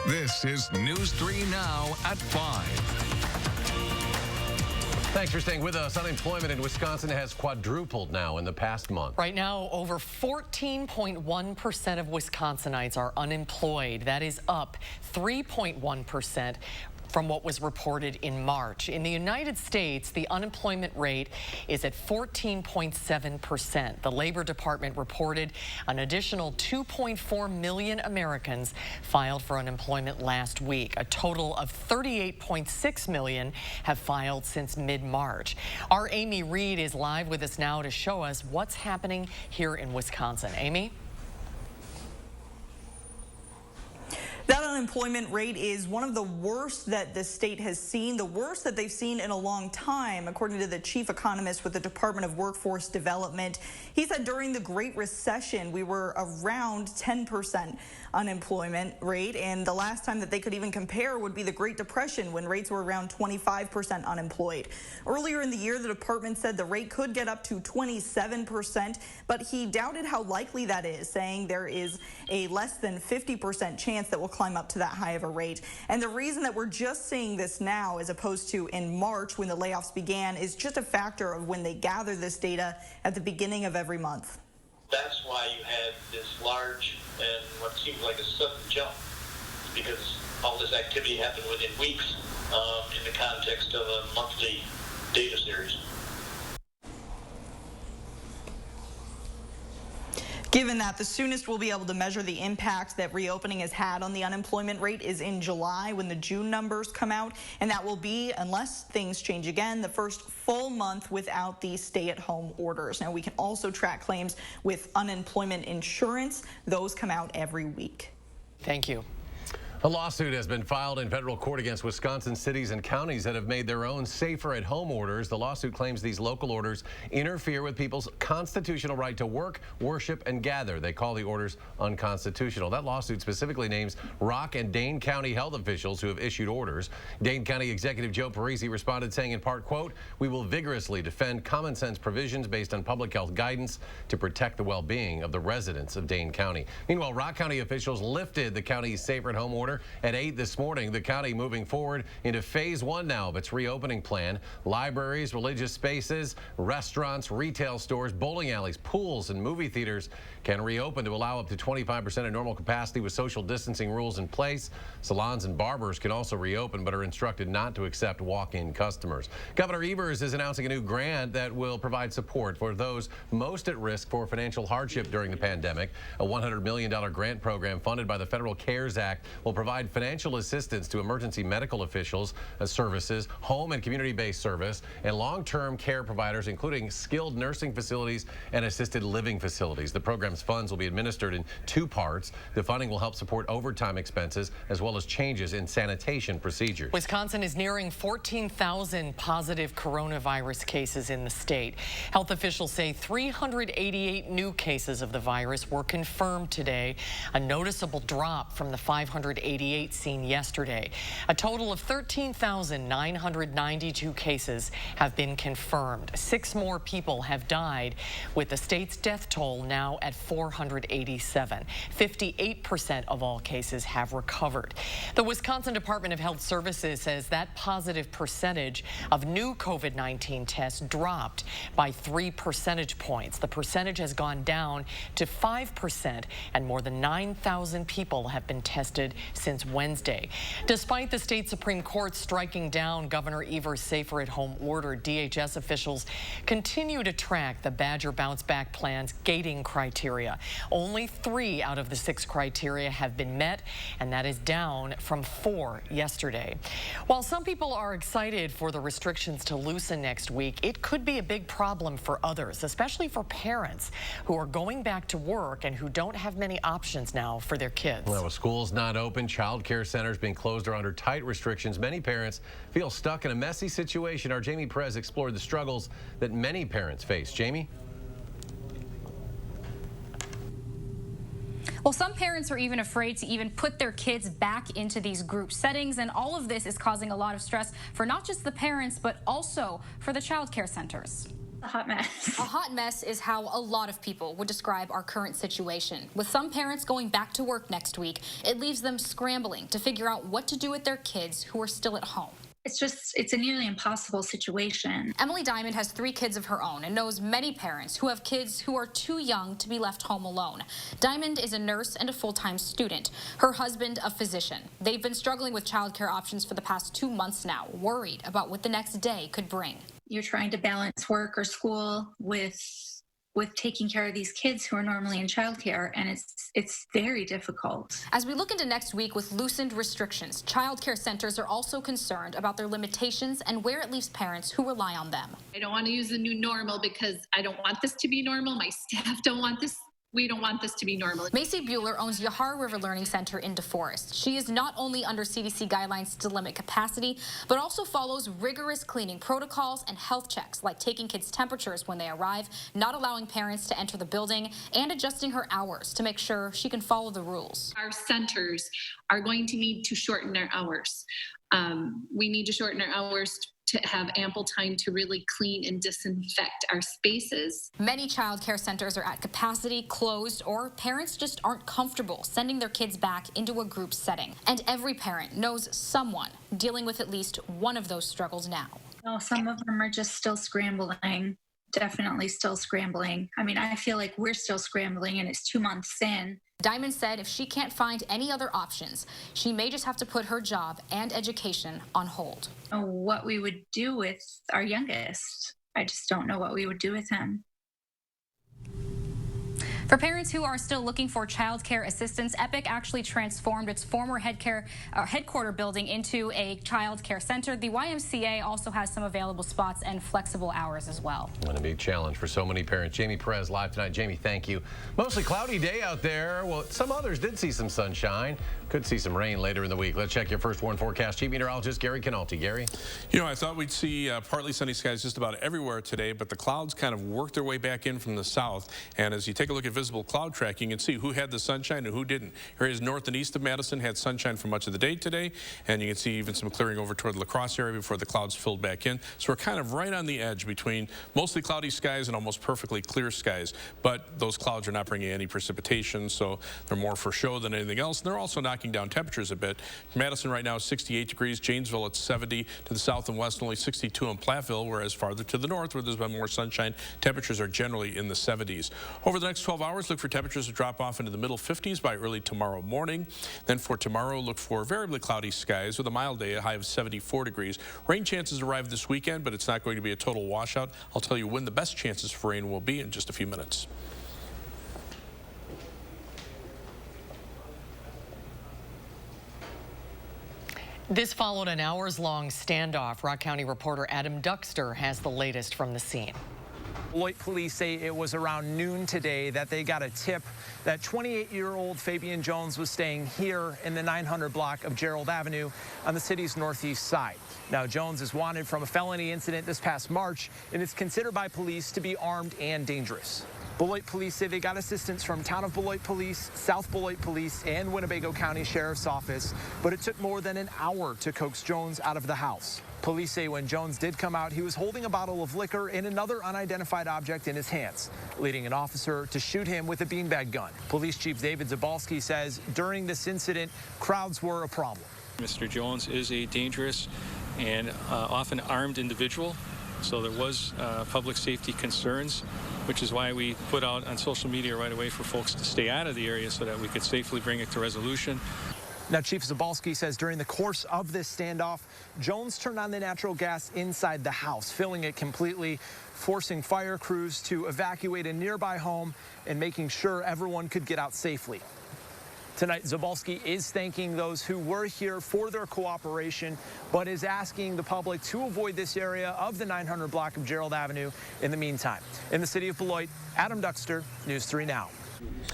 This is News 3 Now at 5. Thanks for staying with us. Unemployment in Wisconsin has quadrupled now in the past month. Right now, over 14.1% of Wisconsinites are unemployed. That is up 3.1% from what was reported in March. In the United States, the unemployment rate is at 14.7%. The Labor Department reported an additional 2.4 million Americans filed for unemployment last week. A total of 38.6 million have filed since mid-March. Our Amy Reed is live with us now to show us what's happening here in Wisconsin. Amy? That unemployment rate is one of the worst that the state has seen, the worst that they've seen in a long time, according to the chief economist with the Department of Workforce Development. He said during the Great Recession, we were around 10% unemployment rate, and the last time that they could even compare would be the Great Depression, when rates were around 25% unemployed. Earlier in the year, the department said the rate could get up to 27%, but he doubted how likely that is, saying there is a less than 50% chance that we'll climb up to that high of a rate. And the reason that we're just seeing this now as opposed to in March when the layoffs began is just a factor of when they gather this data at the beginning of every month. That's why you had this large and what seems like a sudden jump, because all this activity happened within weeks in the context of a monthly data series. Given that the soonest we'll be able to measure the impact that reopening has had on the unemployment rate is in July, when the June numbers come out, and that will be, unless things change again, the first full month without the stay-at-home orders. Now, we can also track claims with unemployment insurance. Those come out every week. Thank you. A lawsuit has been filed in federal court against Wisconsin cities and counties that have made their own safer-at-home orders. The lawsuit claims these local orders interfere with people's constitutional right to work, worship, and gather. They call the orders unconstitutional. That lawsuit specifically names Rock and Dane County health officials who have issued orders. Dane County Executive Joe Parisi responded saying in part, quote, "We will vigorously defend common sense provisions based on public health guidance to protect the well-being of the residents of Dane County." Meanwhile, Rock County officials lifted the county's safer-at-home order at 8 this morning. The county moving forward into phase 1 now of its reopening plan. Libraries, religious spaces, restaurants, retail stores, bowling alleys, pools, and movie theaters can reopen to allow up to 25% of normal capacity with social distancing rules in place. Salons and barbers can also reopen but are instructed not to accept walk-in customers. Governor Evers is announcing a new grant that will provide support for those most at risk for financial hardship during the pandemic. A $100 million grant program funded by the Federal CARES Act will provide financial assistance to emergency medical officials, services, home and community-based service, and long-term care providers, including skilled nursing facilities and assisted living facilities. The program's funds will be administered in 2 parts. The funding will help support overtime expenses as well as changes in sanitation procedures. Wisconsin is nearing 14,000 positive coronavirus cases in the state. Health officials say 388 new cases of the virus were confirmed today, a noticeable drop from the 588 seen yesterday. A total of 13,992 cases have been confirmed. 6 more people have died, with the state's death toll now at 487. 58% of all cases have recovered. The Wisconsin Department of Health Services says that positive percentage of new COVID-19 tests dropped by 3 percentage points. The percentage has gone down to 5%, and more than 9,000 people have been tested since Wednesday. Despite the state Supreme Court striking down Governor Evers' safer-at-home order, DHS officials continue to track the Badger Bounce Back Plan's gating criteria. Only 3 out of the 6 criteria have been met, and that is down from 4 yesterday. While some people are excited for the restrictions to loosen next week, it could be a big problem for others, especially for parents who are going back to work and who don't have many options now for their kids. Well, with schools not open, child care centers being closed or under tight restrictions, many parents feel stuck in a messy situation. Our Jamie Perez explored the struggles that many parents face. Jamie? Well, some parents are even afraid to even put their kids back into these group settings, and all of this is causing a lot of stress for not just the parents, but also for the child care centers. A hot mess. A hot mess is how a lot of people would describe our current situation. With some parents going back to work next week, it leaves them scrambling to figure out what to do with their kids who are still at home. It's a nearly impossible situation. Emily Diamond has 3 kids of her own and knows many parents who have kids who are too young to be left home alone. Diamond is a nurse and a full-time student. Her husband, a physician. They've been struggling with childcare options for the past 2 months now, worried about what the next day could bring. You're trying to balance work or school with taking care of these kids who are normally in childcare, and it's very difficult. As we look into next week with loosened restrictions, childcare centers are also concerned about their limitations and where it leaves parents who rely on them. I don't want to use the new normal because I don't want this to be normal. My staff don't want this. We don't want this to be normal. Macy Bueller owns Yahara River Learning Center in DeForest. She is not only under CDC guidelines to limit capacity, but also follows rigorous cleaning protocols and health checks, like taking kids' temperatures when they arrive, not allowing parents to enter the building, and adjusting her hours to make sure she can follow the rules. Our centers are going to need to shorten their hours. We need to shorten our hours to have ample time to really clean and disinfect our spaces. Many child care centers are at capacity, closed, or parents just aren't comfortable sending their kids back into a group setting. And every parent knows someone dealing with at least one of those struggles now. Well, some of them are just still scrambling, definitely still scrambling. I mean, I feel like we're still scrambling and it's 2 months in. Diamond said if she can't find any other options, she may just have to put her job and education on hold. What we would do with our youngest, I just don't know what we would do with him. For parents who are still looking for child care assistance, Epic actually transformed its former headquarter building into a child care center. The YMCA also has some available spots and flexible hours as well. And a big challenge for so many parents. Jamie Perez live tonight. Jamie, thank you. Mostly cloudy day out there. Well, some others did see some sunshine. Could see some rain later in the week. Let's check your first warn forecast. Chief Meteorologist Gary Canalti. Gary? You know, I thought we'd see partly sunny skies just about everywhere today, but the clouds kind of worked their way back in from the south. And as you take a look at visible cloud tracking, you can see who had the sunshine and who didn't. Areas north and east of Madison had sunshine for much of the day today, and you can see even some clearing over toward the La Crosse area before the clouds filled back in. So we're kind of right on the edge between mostly cloudy skies and almost perfectly clear skies. But those clouds are not bringing any precipitation, so they're more for show than anything else. And they're also knocking down temperatures a bit. Madison right now is 68 degrees. Janesville at 70. To the south and west, only 62 in Platteville, whereas farther to the north, where there's been more sunshine, temperatures are generally in the 70s. Over the next 12 hours, look for temperatures to drop off into the middle 50s by early tomorrow morning. Then for tomorrow, look for variably cloudy skies with a mild day, a high of 74 degrees. Rain chances arrive this weekend, but it's not going to be a total washout. I'll tell you when the best chances for rain will be in just a few minutes. This followed an hours-long standoff. Rock County reporter Adam Duxter has the latest from the scene. Beloit police say it was around noon today that they got a tip that 28-year-old Fabian Jones was staying here in the 900 block of Gerald Avenue on the city's northeast side. Now, Jones is wanted from a felony incident this past March and is considered by police to be armed and dangerous. Beloit police say they got assistance from Town of Beloit Police, South Beloit Police, and Winnebago County Sheriff's Office, but it took more than an hour to coax Jones out of the house. Police say when Jones did come out, he was holding a bottle of liquor and another unidentified object in his hands, leading an officer to shoot him with a beanbag gun. Police Chief David Zabalski says during this incident, crowds were a problem. Mr. Jones is a dangerous and often armed individual, so there was public safety concerns, which is why we put out on social media right away for folks to stay out of the area so that we could safely bring it to resolution. Now, Chief Zabalski says during the course of this standoff, Jones turned on the natural gas inside the house, filling it completely, forcing fire crews to evacuate a nearby home and making sure everyone could get out safely. Tonight, Zabalski is thanking those who were here for their cooperation, but is asking the public to avoid this area of the 900 block of Gerald Avenue in the meantime. In the city of Beloit, Adam Duxter, News 3 Now.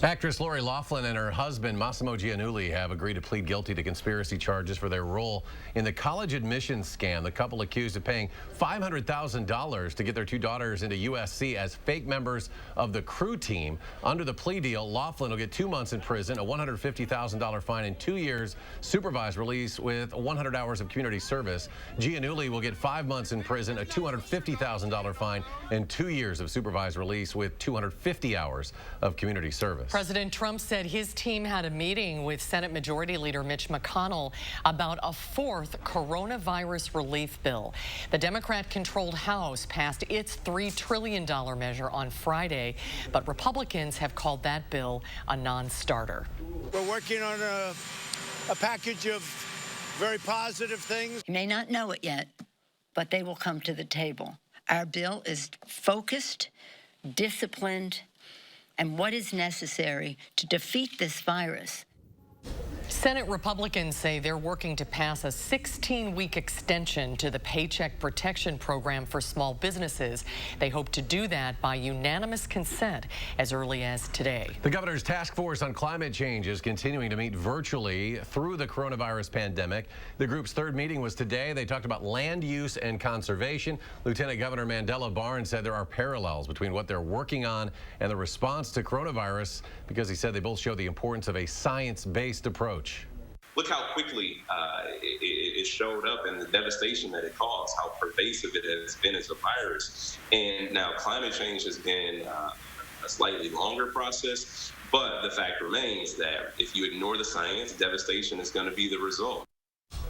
Actress Lori Loughlin and her husband Massimo Giannulli have agreed to plead guilty to conspiracy charges for their role in the college admissions scam. The couple accused of paying $500,000 to get their two daughters into USC as fake members of the crew team. Under the plea deal, Loughlin will get 2 months in prison, a $150,000 fine, and 2 years supervised release with 100 hours of community service. Giannulli will get 5 months in prison, a $250,000 fine, and 2 years of supervised release with 250 hours of community service. President Trump said his team had a meeting with Senate Majority Leader Mitch McConnell about a fourth coronavirus relief bill. The Democrat-controlled House passed its $3 trillion measure on Friday, but Republicans have called that bill a non-starter. We're working on a package of very positive things. You may not know it yet, but they will come to the table. Our bill is focused, disciplined, and what is necessary to defeat this virus. Senate Republicans say they're working to pass a 16-week extension to the Paycheck Protection Program for small businesses. They hope to do that by unanimous consent as early as today. The governor's task force on climate change is continuing to meet virtually through the coronavirus pandemic. The group's third meeting was today. They talked about land use and conservation. Lieutenant Governor Mandela Barnes said there are parallels between what they're working on and the response to coronavirus because he said they both show the importance of a science-based approach. Look how quickly it showed up and the devastation that it caused, how pervasive it has been as a virus. And now climate change has been a slightly longer process, but the fact remains that if you ignore the science, devastation is going to be the result.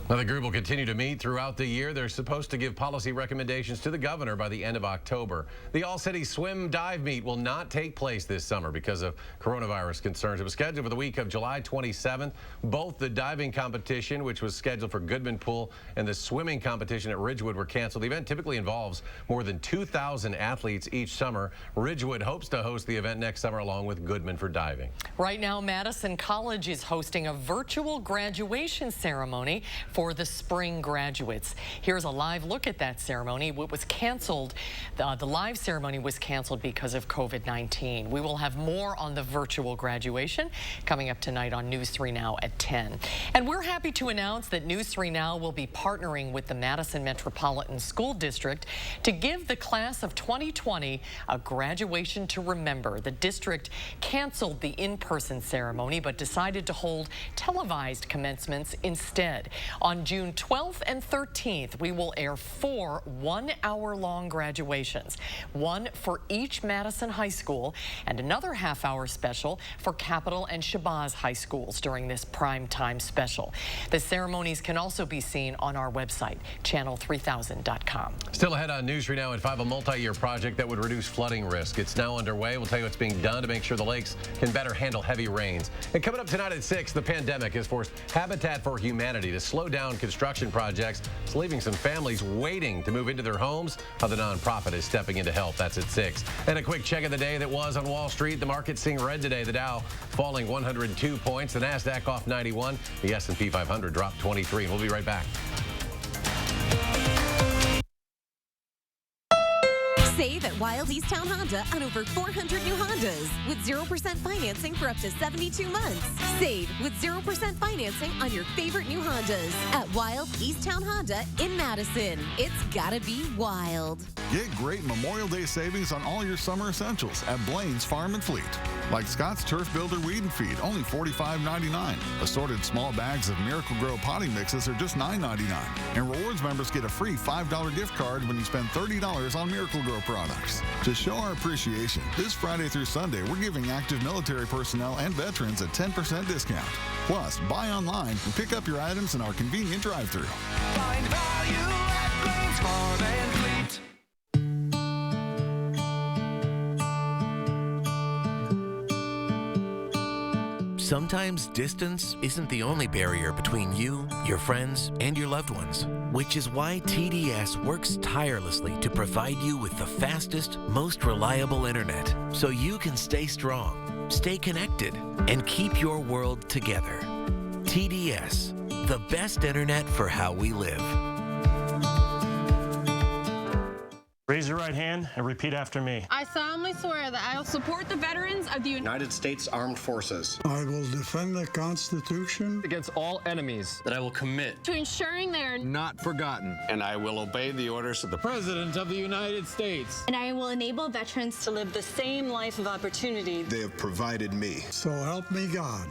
Now, the group will continue to meet throughout the year. They're supposed to give policy recommendations to the governor by the end of October. The All-City Swim Dive Meet will not take place this summer because of coronavirus concerns. It was scheduled for the week of July 27th. Both the diving competition, which was scheduled for Goodman Pool, and the swimming competition at Ridgewood were canceled. The event typically involves more than 2,000 athletes each summer. Ridgewood hopes to host the event next summer along with Goodman for diving. Right now, Madison College is hosting a virtual graduation ceremony for the spring graduates. Here's a live look at that ceremony. It was canceled. The live ceremony was canceled because of COVID-19. We will have more on the virtual graduation coming up tonight on News 3 Now at 10. And we're happy to announce that News 3 Now will be partnering with the Madison Metropolitan School District to give the class of 2020 a graduation to remember. The district canceled the in-person ceremony but decided to hold televised commencements instead. On June 12th and 13th, we will air 4 one-hour-long graduations, one for each Madison high school and another half-hour special for Capitol and Shabazz high schools during this prime time special. The ceremonies can also be seen on our website, channel3000.com. Still ahead on News 3 Now at 5, a multi-year project that would reduce flooding risk. It's now underway. We'll tell you what's being done to make sure the lakes can better handle heavy rains. And coming up tonight at 6, the pandemic has forced Habitat for Humanity to slow down construction projects. It's leaving some families waiting to move into their homes. How the nonprofit is stepping in to help. That's at 6. And a quick check of the day that was on Wall Street. The market's seeing red today. The Dow falling 102 points. The Nasdaq off 91. The S&P 500 dropped 23. And we'll be right back. Save at Wild Easttown Honda on over 400 new Hondas with 0% financing for up to 72 months. Save with 0% financing on your favorite new Hondas at Wild Easttown Honda in Madison. It's gotta be wild. Get great Memorial Day savings on all your summer essentials at Blaine's Farm and Fleet. Like Scott's Turf Builder Weed and Feed, only $45.99. Assorted small bags of Miracle Grow potting mixes are just $9.99. And rewards members get a free $5 gift card when you spend $30 on Miracle Grow products. To show our appreciation, this Friday through Sunday, we're giving active military personnel and veterans a 10% discount. Plus, buy online and pick up your items in our convenient drive-thru. Find value at Blaine's Farm and Fleet. Sometimes distance isn't the only barrier between you, your friends, and your loved ones, which is why TDS works tirelessly to provide you with the fastest, most reliable internet so you can stay strong, stay connected, and keep your world together. TDS, the best internet for how we live. Raise your right hand and repeat after me. I solemnly swear that I will support the veterans of the United States Armed Forces. I will defend the Constitution against all enemies. That I will commit to ensuring they are not forgotten. And I will obey the orders of the President of the United States. And I will enable veterans to live the same life of opportunity they have provided me. So help me God.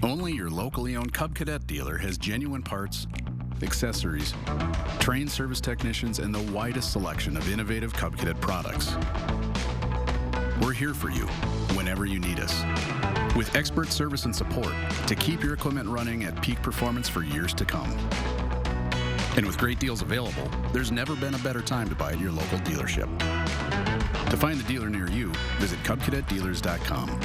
Only your locally owned Cub Cadet dealer has genuine parts, accessories, trained service technicians, and the widest selection of innovative Cub Cadet products. We're here for you whenever you need us, with expert service and support to keep your equipment running at peak performance for years to come. And with great deals available, there's never been a better time to buy at your local dealership. To find the dealer near you, visit CubCadetDealers.com.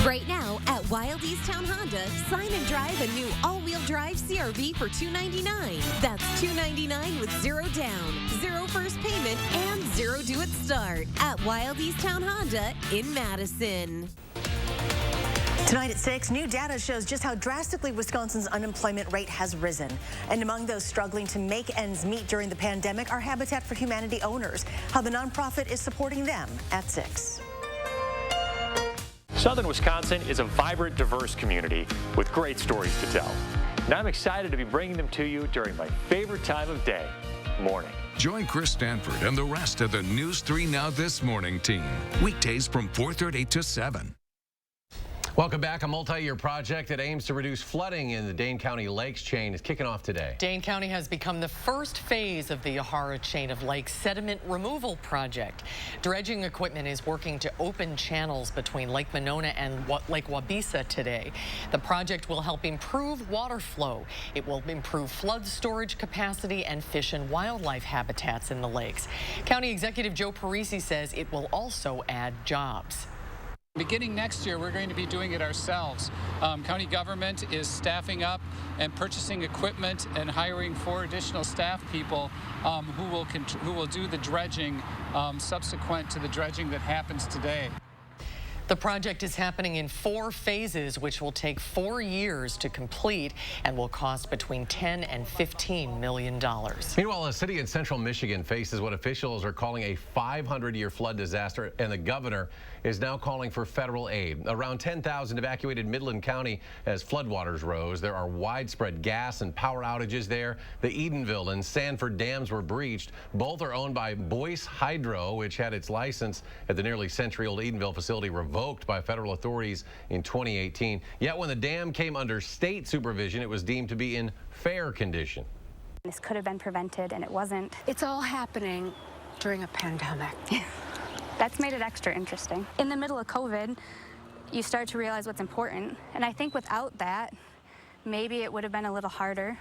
Right now at Wild Easttown Honda, sign and drive a new all-wheel drive CRV for $299. That's $299 with zero down, zero first payment, and zero due at start at Wild Easttown Honda in Madison. Tonight at 6, new data shows just how drastically Wisconsin's unemployment rate has risen. And among those struggling to make ends meet during the pandemic are Habitat for Humanity owners. How the nonprofit is supporting them at 6. Southern Wisconsin is a vibrant, diverse community with great stories to tell. And I'm excited to be bringing them to you during my favorite time of day, morning. Join Chris Stanford and the rest of the News 3 Now This Morning team. Weekdays from 4:30 to 7. Welcome back. A multi-year project that aims to reduce flooding in the Dane County Lakes chain is kicking off today. Dane County has become the first phase of the Yahara chain of lake sediment removal project. Dredging equipment is working to open channels between Lake Monona and Lake Wabisa today. The project will help improve water flow. It will improve flood storage capacity and fish and wildlife habitats in the lakes. County Executive Joe Parisi says it will also add jobs. Beginning next year, we're going to be doing it ourselves. County government is staffing up and purchasing equipment and hiring 4 additional staff people who will do the dredging subsequent to the dredging that happens today. The project is happening in 4 phases, which will take 4 years to complete and will cost between $10 and $15 million. Meanwhile, a city in central Michigan faces what officials are calling a 500-year flood disaster, and the governor is now calling for federal aid. Around 10,000 evacuated Midland County as floodwaters rose. There are widespread gas and power outages there. The Edenville and Sanford dams were breached. Both are owned by Boyce Hydro, which had its license at the nearly century-old Edenville facility revoked by federal authorities in 2018. Yet when the dam came under state supervision, it was deemed to be in fair condition. This could have been prevented, and it wasn't. It's all happening during a pandemic. That's made it extra interesting. In the middle of COVID, you start to realize what's important. And I think without that, maybe it would have been a little harder.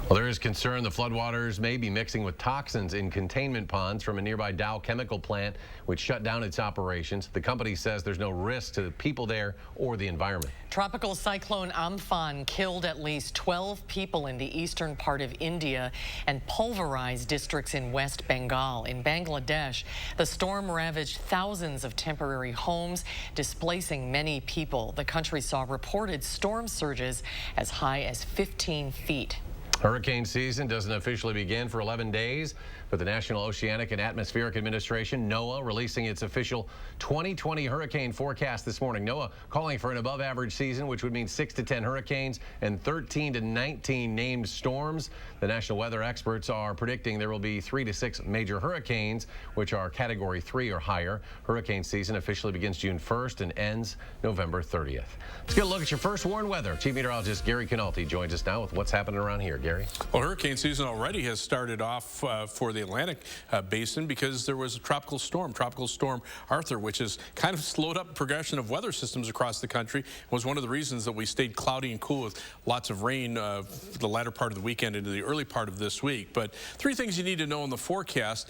Well, there is concern the floodwaters may be mixing with toxins in containment ponds from a nearby Dow chemical plant, which shut down its operations. The company says there's no risk to the people there or the environment. Tropical cyclone Amphan killed at least 12 people in the eastern part of India and pulverized districts in West Bengal. In Bangladesh, the storm ravaged thousands of temporary homes, displacing many people. The country saw reported storm surges as high as 15 feet. Hurricane season doesn't officially begin for 11 days, but the National Oceanic and Atmospheric Administration, NOAA, releasing its official 2020 hurricane forecast this morning. NOAA calling for an above-average season, which would mean 6 to 10 hurricanes and 13 to 19 named storms. The national weather experts are predicting there will be 3 to 6 major hurricanes, which are Category 3 or higher. Hurricane season officially begins June 1st and ends November 30th. Let's get a look at your first warned weather. Chief Meteorologist Gary Canalti joins us now with what's happening around here. Gary? Well, hurricane season already has started off for the Atlantic basin because there was a Tropical Storm Arthur, which has kind of slowed up progression of weather systems across the country. It was one of the reasons that we stayed cloudy and cool with lots of rain the latter part of the weekend into the early part of this week. But 3 things you need to know in the forecast.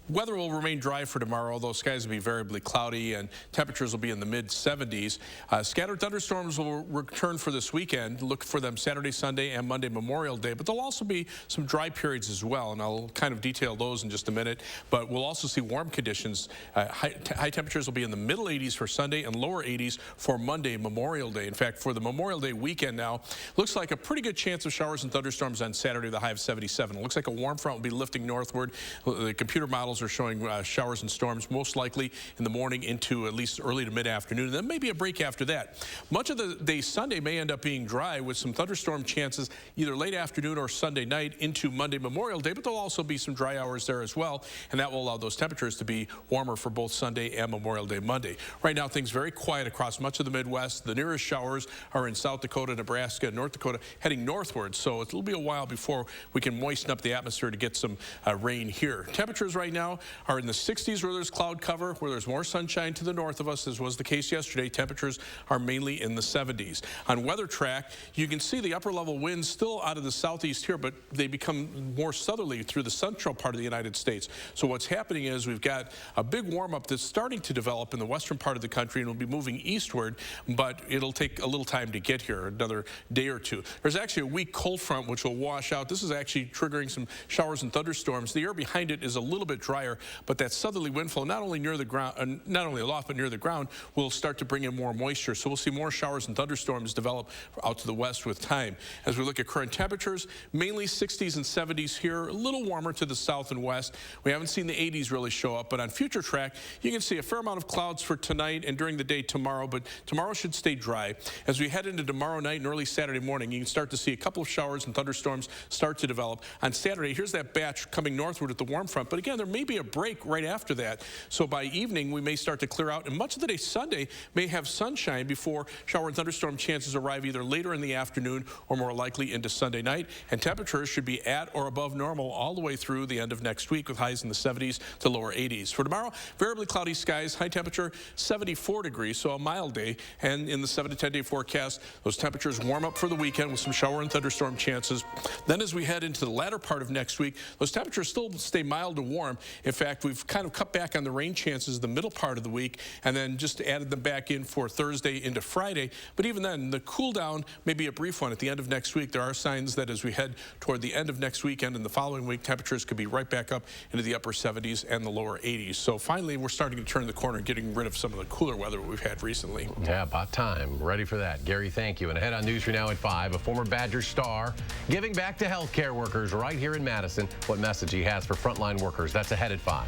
Weather will remain dry for tomorrow, although skies will be variably cloudy and temperatures will be in the mid-70s. Scattered thunderstorms will return for this weekend. Look for them Saturday, Sunday, and Monday, Memorial Day. But there'll also be some dry periods as well, and I'll kind of detail those in just a minute. But we'll also see warm conditions. High temperatures will be in the middle 80s for Sunday and lower 80s for Monday, Memorial Day. In fact, for the Memorial Day weekend now, looks like a pretty good chance of showers and thunderstorms on Saturday, the high of 77. It looks like a warm front will be lifting northward. The computer models are showing showers and storms most likely in the morning into at least early to mid-afternoon, and then maybe a break after that. Much of the day Sunday may end up being dry with some thunderstorm chances either late afternoon or Sunday night into Monday, Memorial Day, but there'll also be some dry hours there as well, and that will allow those temperatures to be warmer for both Sunday and Memorial Day Monday. Right now, things very quiet across much of the Midwest. The nearest showers are in South Dakota, Nebraska, and North Dakota, heading northward, so it'll be a while before we can moisten up the atmosphere to get some rain here. Temperatures right now are in the 60s where there's cloud cover, where there's more sunshine to the north of us, as was the case yesterday. Temperatures are mainly in the 70s. On Weather Track, you can see the upper level winds still out of the southeast here, but they become more southerly through the central part of the United States. So what's happening is we've got a big warm-up that's starting to develop in the western part of the country and will be moving eastward, but it'll take a little time to get here, another day or two. There's actually a weak cold front which will wash out. This is actually triggering some showers and thunderstorms. The air behind it is a little bit drier, but that southerly wind flow, not only near the ground, not only aloft, but near the ground, will start to bring in more moisture. So we'll see more showers and thunderstorms develop out to the west with time. As we look at current temperatures, mainly 60s and 70s here, a little warmer to the south and west. We haven't seen the 80s really show up, but on Future Track, you can see a fair amount of clouds for tonight and during the day tomorrow, but tomorrow should stay dry. As we head into tomorrow night and early Saturday morning, you can start to see a couple of showers and thunderstorms start to develop. On Saturday, here's that batch coming northward at the warm front, but again, there may be a break right after that. So by evening, we may start to clear out, and much of the day Sunday may have sunshine before shower and thunderstorm chances arrive either later in the afternoon or more likely into Sunday night. And temperatures should be at or above normal all the way through the end of next week with highs in the 70s to lower 80s. For tomorrow, variably cloudy skies, high temperature 74 degrees, so a mild day. And in the 7 to 10 day forecast, those temperatures warm up for the weekend with some shower and thunderstorm chances. Then as we head into the latter part of next week, those temperatures still stay mild to warm. In fact, we've kind of cut back on the rain chances the middle part of the week and then just added them back in for Thursday into Friday. But even then, the cool down may be a brief one at the end of next week. There are signs that as we head toward the end of next weekend and the following week, temperatures could be right back up into the upper 70s and the lower 80s. So finally, we're starting to turn the corner, getting rid of some of the cooler weather we've had recently. Yeah, about time. Ready for that. Gary, thank you. And ahead on News 3 Now at 5, a former Badger star giving back to healthcare workers right here in Madison. What message he has for frontline workers. That's ahead at 5.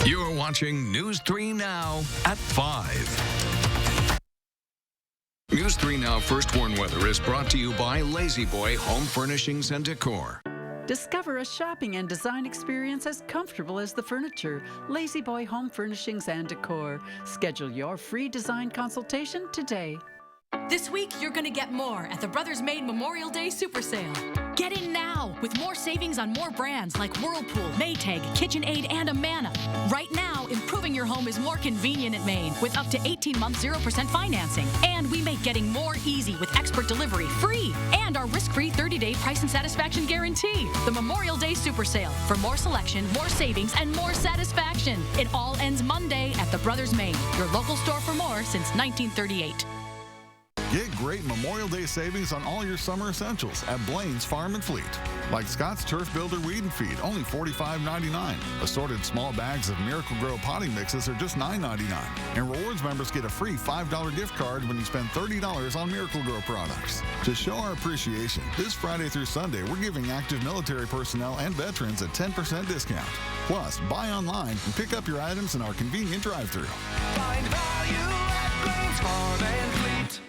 You're watching News 3 Now at 5. News 3 Now First Warn Weather is brought to you by Lazy Boy Home Furnishings and Decor. Discover a shopping and design experience as comfortable as the furniture. Lazy Boy Home Furnishings and Decor. Schedule your free design consultation today. This week, you're going to get more at the Brothers Made Memorial Day Super Sale. Get in now with more savings on more brands like Whirlpool, Maytag, KitchenAid, and Amana. Right now, improving your home is more convenient at Maine with up to 18-month 0% financing. And we make getting more easy with expert delivery free and our risk-free 30-day price and satisfaction guarantee. The Memorial Day Super Sale for more selection, more savings, and more satisfaction. It all ends Monday at the Brothers Made, your local store for more since 1938. Get great Memorial Day savings on all your summer essentials at Blaine's Farm and Fleet. Like Scott's Turf Builder Weed and Feed, only $45.99. Assorted small bags of Miracle Grow potting mixes are just $9.99. And rewards members get a free $5 gift card when you spend $30 on Miracle Grow products. To show our appreciation, this Friday through Sunday, we're giving active military personnel and veterans a 10% discount. Plus, buy online and pick up your items in our convenient drive-thru. Find value at Blaine's Farm and Fleet.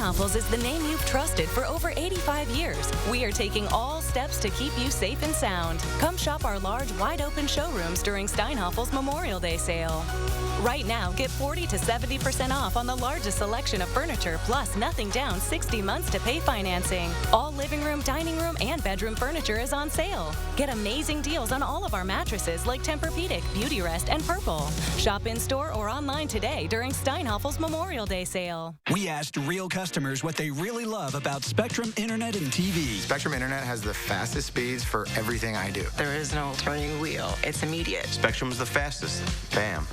Steinhoffels is the name you've trusted for over 85 years. We are taking all steps to keep you safe and sound. Come shop our large, wide-open showrooms during Steinhoffel's Memorial Day sale. Right now, get 40 to 70% off on the largest selection of furniture, plus nothing down 60 months to pay financing. All living room, dining room, and bedroom furniture is on sale. Get amazing deals on all of our mattresses like Tempur-Pedic, Beautyrest, and Purple. Shop in-store or online today during Steinhoffel's Memorial Day sale. We asked real customers what they really love about Spectrum Internet and TV. Spectrum Internet has the fastest speeds for everything I do. There is no turning wheel. It's immediate. Spectrum's the fastest. Bam.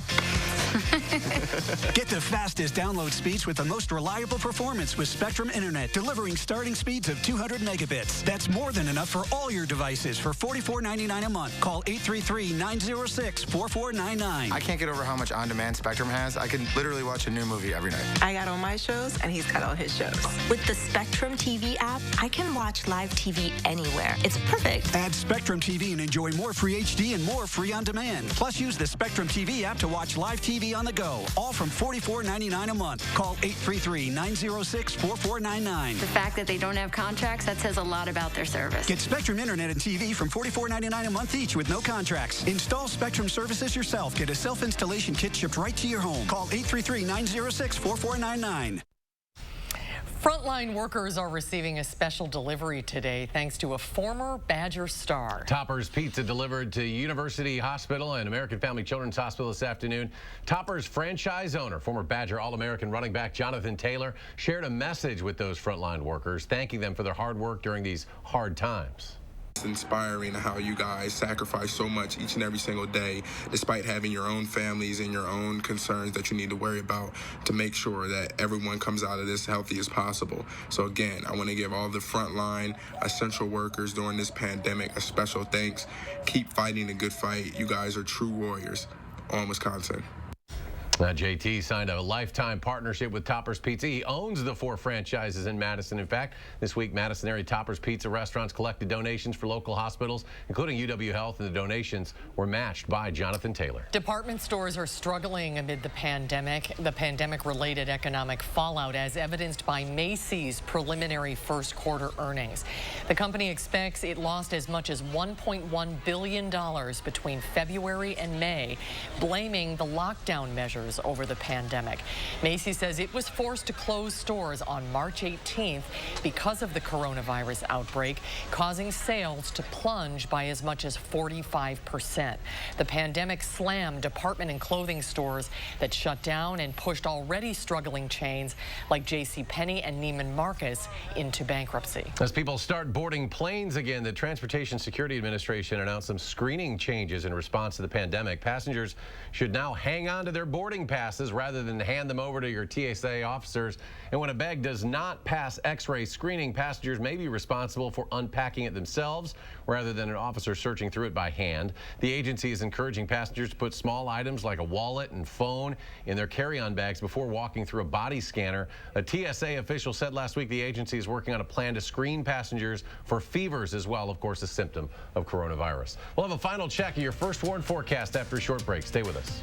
Get the fastest download speeds with the most reliable performance with Spectrum Internet, delivering starting speeds of 200 megabits. That's more than enough for all your devices for $44.99 a month. Call 833-906-4499. I can't get over how much on-demand Spectrum has. I can literally watch a new movie every night. I got all my shows, and he's got all his shows. With the Spectrum TV app, I can watch live TV anywhere. It's perfect. Add Spectrum TV and enjoy more free HD and more free on-demand. Plus, use the Spectrum TV app to watch live TV on the go, all from $44.99 a month. Call 833-906-4499. The fact that they don't have contracts, that says a lot about their service. Get Spectrum Internet and TV from $44.99 a month each with no contracts. Install Spectrum services yourself. Get a self-installation kit shipped right to your home. Call 833-906-4499. Frontline workers are receiving a special delivery today thanks to a former Badger star. Topper's Pizza delivered to University Hospital and American Family Children's Hospital this afternoon. Topper's franchise owner, former Badger All-American running back Jonathan Taylor, shared a message with those frontline workers, thanking them for their hard work during these hard times. It's inspiring how you guys sacrifice so much each and every single day, despite having your own families and your own concerns that you need to worry about, to make sure that everyone comes out of this healthy as possible. So again, I want to give all the frontline essential workers during this pandemic a special thanks. Keep fighting a good fight. You guys are true warriors. On Wisconsin. JT signed a lifetime partnership with Topper's Pizza. He owns the 4 franchises in Madison. In fact, this week, Madison area Topper's Pizza restaurants collected donations for local hospitals, including UW Health, and the donations were matched by Jonathan Taylor. Department stores are struggling amid the pandemic-related economic fallout, as evidenced by Macy's preliminary first quarter earnings. The company expects it lost as much as $1.1 billion between February and May, blaming the lockdown measures over the pandemic. Macy's says it was forced to close stores on March 18th because of the coronavirus outbreak, causing sales to plunge by as much as 45%. The pandemic slammed department and clothing stores that shut down and pushed already struggling chains like JCPenney and Neiman Marcus into bankruptcy. As people start boarding planes again, the Transportation Security Administration announced some screening changes in response to the pandemic. Passengers should now hang on to their boarding passes rather than hand them over to your TSA officers. And when a bag does not pass X-ray screening, passengers may be responsible for unpacking it themselves rather than an officer searching through it by hand. The agency is encouraging passengers to put small items like a wallet and phone in their carry-on bags before walking through a body scanner. A TSA official said last week the agency is working on a plan to screen passengers for fevers as well, of course, a symptom of coronavirus. We'll have a final check of your first warn forecast after a short break. Stay with us.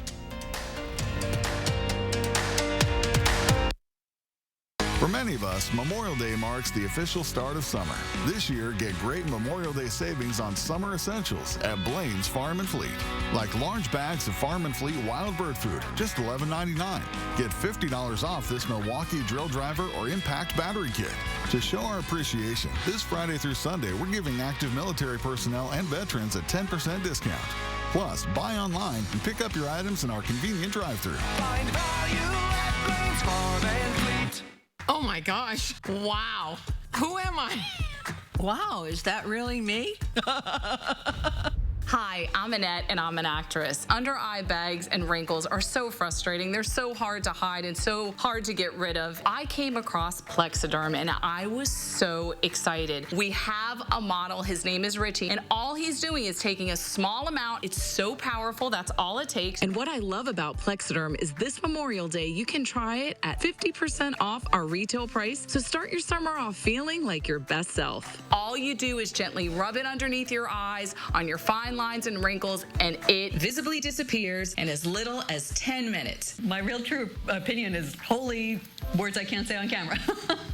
For many of us, Memorial Day marks the official start of summer. This year, get great Memorial Day savings on summer essentials at Blaine's Farm and Fleet. Like large bags of Farm and Fleet wild bird food, just $11.99. Get $50 off this Milwaukee drill driver or impact battery kit. To show our appreciation, this Friday through Sunday, we're giving active military personnel and veterans a 10% discount. Plus, buy online and pick up your items in our convenient drive-thru. Find value at Blaine's Farm and Fleet. Oh my gosh. Wow. Who am I? Wow, is that really me? Hi, I'm Annette, and I'm an actress. Under eye bags and wrinkles are so frustrating. They're so hard to hide and so hard to get rid of. I came across Plexiderm, and I was so excited. We have a model. His name is Richie, and all he's doing is taking a small amount. It's so powerful. That's all it takes. And what I love about Plexiderm is this Memorial Day, you can try it at 50% off our retail price. So start your summer off feeling like your best self. All you do is gently rub it underneath your eyes, on your fine lines and wrinkles, and it visibly disappears in as little as 10 minutes. My real true opinion is holy words I can't say on camera.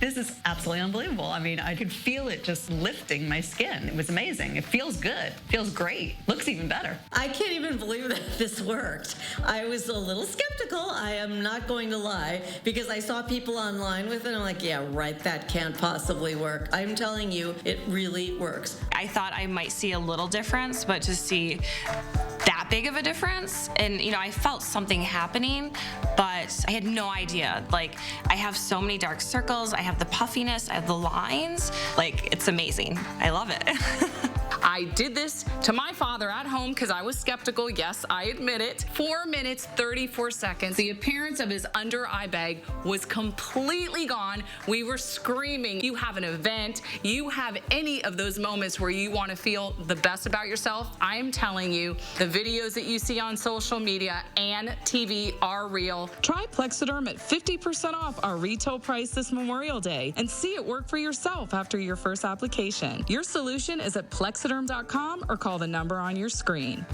This is absolutely unbelievable. I mean, I could feel it just lifting my skin. It was amazing. It feels good. Feels great. Looks even better. I can't even believe that this worked. I was a little skeptical, I am not going to lie, because I saw people online with it and I'm like, yeah, right, that can't possibly work. I'm telling you, it really works. I thought I might see a little difference, but to see that big of a difference, and I felt something happening, but I had no idea. Like, I have so many dark circles, I have the puffiness, I have the lines. Like, it's amazing. I love it. I did this to my father at home because I was skeptical. Yes, I admit it. 4 minutes, 34 seconds. The appearance of his under eye bag was completely gone. We were screaming. You have an event, you have any of those moments where you want to feel the best about yourself. I'm telling you, the videos that you see on social media and TV are real. Try Plexiderm at 50% off our retail price this Memorial Day and see it work for yourself after your first application. Your solution is at Plexiderm.com or call the number on your screen.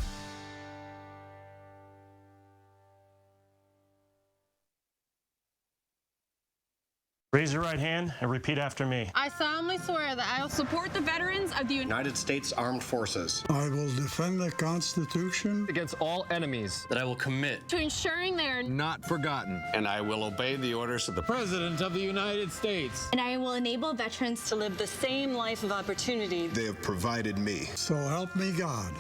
Raise your right hand and repeat after me. I solemnly swear that I will support the veterans of the United States Armed Forces. I will defend the Constitution against all enemies. That I will commit to ensuring they are not forgotten. And I will obey the orders of the President of the United States. And I will enable veterans to live the same life of opportunity they have provided me. So help me God.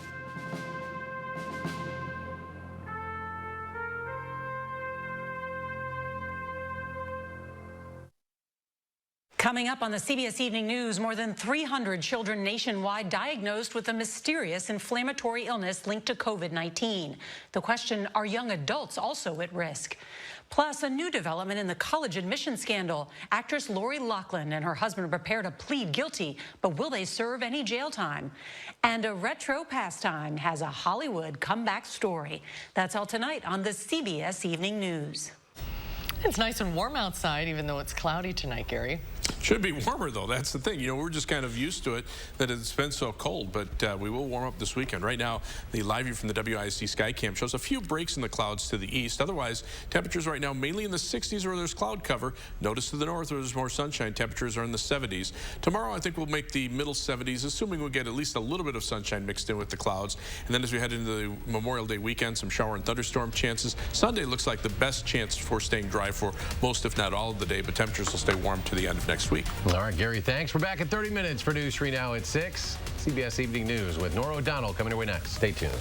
Coming up on the CBS Evening News, more than 300 children nationwide diagnosed with a mysterious inflammatory illness linked to COVID-19. The question, are young adults also at risk? Plus, a new development in the college admission scandal. Actress Lori Loughlin and her husband are prepared to plead guilty, but will they serve any jail time? And a retro pastime has a Hollywood comeback story. That's all tonight on the CBS Evening News. It's nice and warm outside, even though it's cloudy tonight, Gary. Should be warmer, though. That's the thing. We're just kind of used to it, that it's been so cold, but we will warm up this weekend. Right now, the live view from the WISC Skycam shows a few breaks in the clouds to the east. Otherwise, temperatures right now mainly in the 60s where there's cloud cover. Notice to the north where there's more sunshine, temperatures are in the 70s. Tomorrow, I think we'll make the middle 70s, assuming we'll get at least a little bit of sunshine mixed in with the clouds. And then as we head into the Memorial Day weekend, some shower and thunderstorm chances. Sunday looks like the best chance for staying dry for most, if not all, of the day, but temperatures will stay warm to the end of next week. All right, Gary, thanks. We're back in 30 minutes for News 3 Now at 6. CBS Evening News with Nora O'Donnell coming your way next. Stay tuned.